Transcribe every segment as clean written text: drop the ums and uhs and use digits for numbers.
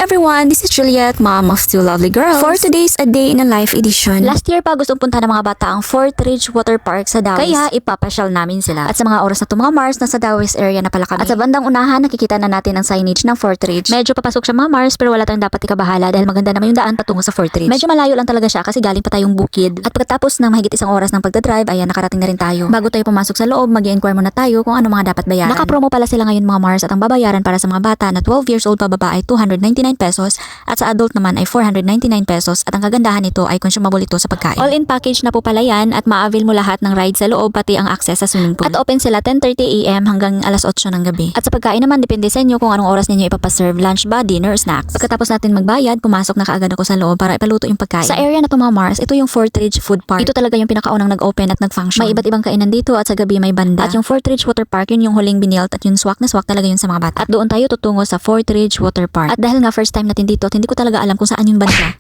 everyone, this is Juliet, mom of two lovely girls. For today's A Day in a Life edition. Last year pa gustong punta ng mga bata ang Fort Ridge Water Park sa Dawes. Kaya ipapasyal namin sila. At sa mga oras na to mga Mars, nasa Dawes area na pala kami. At sa bandang unahan, nakikita na natin ang signage ng Fort Ridge. Medyo papasok siya mga Mars, pero wala tayong dapat ikabahala dahil maganda naman yung daan patungo sa Fort Ridge. Medyo malayo lang talaga siya kasi galing pa tayong bukid. At pagkatapos ng mahigit isang oras ng pagdadrive, ayan nakarating na rin tayo. Bago tayo pumasok sa loob, mag-i-inquire muna tayo kung ano mga dapat bayaran. Naka-promo pala sila ngayon mga Mars at ang babayaran para sa mga bata na 12 years old pababa ay 299 pesos at sa adult naman ay 499 pesos at ang kagandahan nito ay consumable ito sa pagkain. All-in package na po pala yan at ma-avail mo lahat ng ride sa loob pati ang access sa swimming pool. At open sila 10:30 AM hanggang alas 8 ng gabi. At sa pagkain naman depende sa inyo kung anong oras ninyo ipapaserve, lunch ba, dinner, snacks. Pagkatapos natin magbayad, pumasok na kaagad ako sa loob para ipaluto yung pagkain. Sa area na to mga Mars, ito yung Fort Ridge Food Park. Ito talaga yung pinakaunang nag-open at nag-function. May iba't ibang kainan dito at sa gabi may banda. At yung Fort Ridge Water Park, yun yung huling binilt at yung swak na swak talaga yun sa mga bata. At doon tayo tutungo sa Fort Ridge Water Park. At dahil nga first time natin dito at hindi ko talaga alam kung saan yung banda.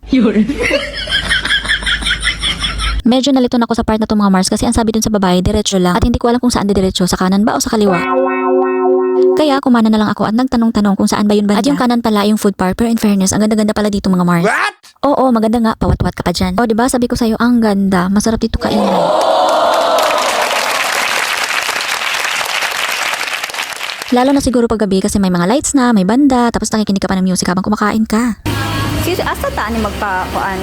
Medyo nalito na ako sa part na to mga Mars kasi ang sabi dun sa babae, diretso lang. At hindi ko alam kung saan diretso, sa kanan ba o sa kaliwa. Kaya kumana na lang ako at nagtanong-tanong kung saan ba yun banda. At yung kanan pala yung food park, pero in fairness, ang ganda-ganda pala dito mga Mars. What? Oo, maganda nga, pawat-wat ka pa dyan. O diba, sabi ko sa'yo, ang ganda, masarap dito kainin. Lalo na siguro pag gabi kasi may mga lights na, may banda, tapos nakikinig ka pa ng music habang kumakain ka. Sis, asa ta ni magpakuan?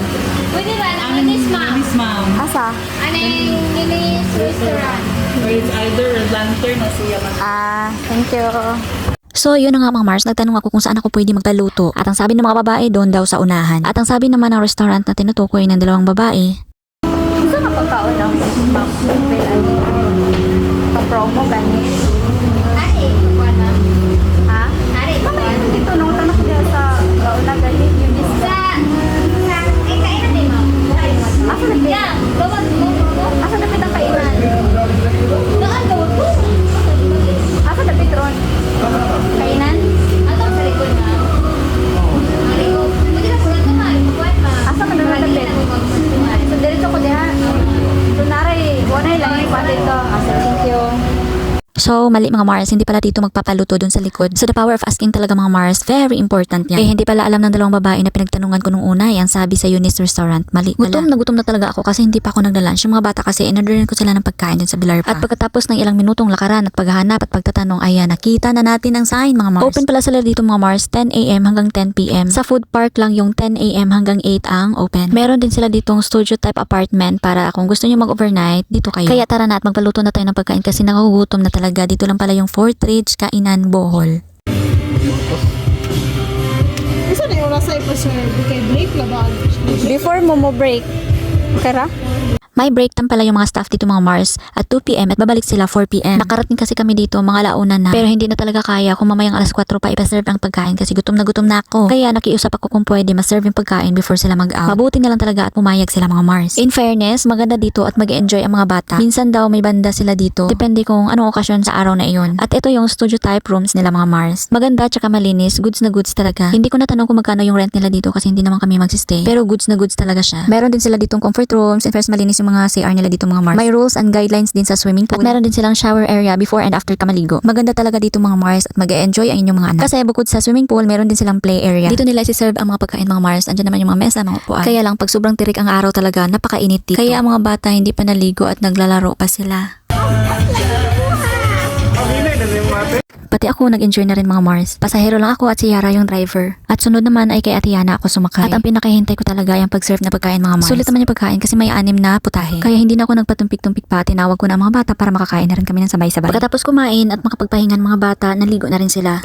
Pwede ba? Linis, ma'am. Miss Ma'am. Asa? Ano yung linis restaurant? Or it's either lantern o siya man. Thank you. So, yun na nga mga Mars, nagtanong ako kung saan ako pwede magpaluto. At ang sabi ng mga babae, doon daw sa unahan. At ang sabi naman ng restaurant na tinutukoy ng dalawang babae, Isa ka pagkaon ng pa-promo gani. Ari, kukuha na. Ha? Ari, Mamaya kukuha na. dito nung tanong ko dyan sa gauna gani yung Sa, kainan din, ma'am. Asa na pita? Yan, gawad mo. Asa na pita kainan? Doon, gawad mo. Asa na pitron? Kainan? Ato sa likod na. Ang likod. Pwede na pula ito, ma'am. Kukuha, ma'am. Asa ka na nalapit? So diretso ko diha. So naray, wanay lang yung pati ito. Thank you. so mali mga Mars, hindi pala dito magpapaluto dun sa likod. So the power of asking talaga mga Mars, very important yan. Eh hindi pala alam ng dalawang babae na pinagtanungan ko nung una, yan sabi sa Eunice Restaurant, mali pala. Gutom na talaga ako kasi hindi pa ako nagla-lunch. Yung mga bata kasi, inorderin ko sila ng pagkain dun sa Bilar pa. At pagkatapos ng ilang minutong lakaran at paghahanap at pagtatanong, ayan, nakita na natin ang sign mga Mars. Open pala sila dito mga Mars, 10 AM hanggang 10 PM. Sa food park lang yung 10 AM hanggang 8 ang open. Meron din sila ditong studio type apartment para kung gusto niyo mag-overnight, dito kayo. Kaya tara na at magpaluto na tayo ng pagkain kasi nakugutom na talaga. Dito lang pala yung Fort Ridge Kainan Bohol. Isa na yung oras sa ipa-serve. Kay break na ba? Before mo break. Kara? May break time pala yung mga staff dito mga Mars at 2 PM at babalik sila 4 PM. Nakarating kasi kami dito mga launa na. Pero hindi na talaga kaya kung mamayang alas 4 pa ipaserve ang pagkain kasi gutom na ako. Kaya nakiusap ako kung pwede maserve yung pagkain before sila mag-out. Mabuti na lang talaga at pumayag sila mga Mars. In fairness, maganda dito at mag-enjoy ang mga bata. Minsan daw may banda sila dito. Depende kung anong okasyon sa araw na iyon. At ito yung studio type rooms nila mga Mars. Maganda tsaka malinis, goods na goods talaga. Hindi ko natanong kung magkano yung rent nila dito kasi hindi naman kami magsistay. Pero goods na goods talaga siya. Meron din sila ditong comfort rooms and first malinis yung mga CR nila dito mga Mars. May rules and guidelines din sa swimming pool. At meron din silang shower area before and after ka maligo. Maganda talaga dito mga Mars at mag-e-enjoy ang inyong mga anak. Kasi bukod sa swimming pool, meron din silang play area. Dito nila isi-serve ang mga pagkain mga Mars. Andiyan naman yung mga mesa, mga upuan. Kaya lang pag sobrang tirik ang araw talaga, napakainit dito. Kaya ang mga bata hindi pa naligo at naglalaro pa sila. Pati ako nag-enjoy na rin mga Mars. Pasahero lang ako at si Yara yung driver. At sunod naman ay kay Ate Yana ako sumakay. At ang pinakahintay ko talaga ay ang pag-serve na pagkain mga Mars. Sulit naman yung pagkain kasi may 6 na putahe. Kaya hindi na ako nagpatumpik-tumpik pa. Tinawag ko na ang mga bata para makakain na rin kami ng sabay-sabay. Pagkatapos kumain at makapagpahingan mga bata, naligo na rin sila.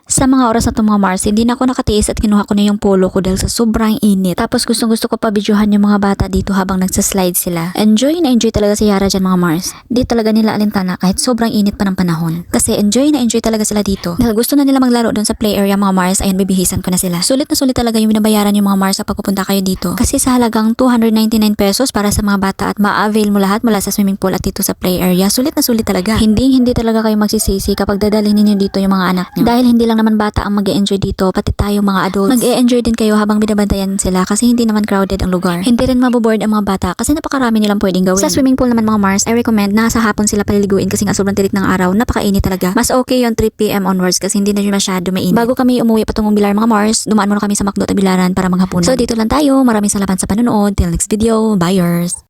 Sa Sa mga oras na to mga Mars, hindi na ako nakatiis at kinuha ko na yung polo ko dahil sa sobrang init. Tapos gustong gusto ko pa videohan yung mga bata dito habang nagsaslide sila. Enjoy na enjoy talaga si Yara dyan mga Mars. Di talaga nila alintana kahit sobrang init pa ng panahon. Kasi enjoy na enjoy talaga sila dito. Dahil gusto na nila maglaro doon sa play area mga Mars, ayan bibihisan ko na sila. Sulit na sulit talaga yung binabayaran yung mga Mars sa pagpupunta kayo dito. Kasi sa halagang 299 pesos para sa mga bata at ma-avail mo lahat mula sa swimming pool at dito sa play area. Sulit na sulit talaga. Hindi talaga kayo magsisisi kapag dadalhin ninyo dito yung mga anak nyo. Dahil hindi lang naman bata ang mag-e-enjoy dito, pati tayo mga adults. Mag-e-enjoy din kayo habang binabantayan sila kasi hindi naman crowded ang lugar. Hindi rin maboboard ang mga bata kasi napakarami nilang pwedeng gawin. Sa swimming pool naman mga Mars, I recommend na sa hapon sila paliliguin kasi nga sobrang tirik ng araw, napakainit talaga. Mas okay yung 3 PM onwards kasi hindi na yun masyado mainit. Bago kami umuwi patungong Bilar mga Mars, dumaan muna kami sa McDo at Bilaran para maghapunan. So dito lang tayo. Maraming salamat sa panonood. Till next video. Bye yours!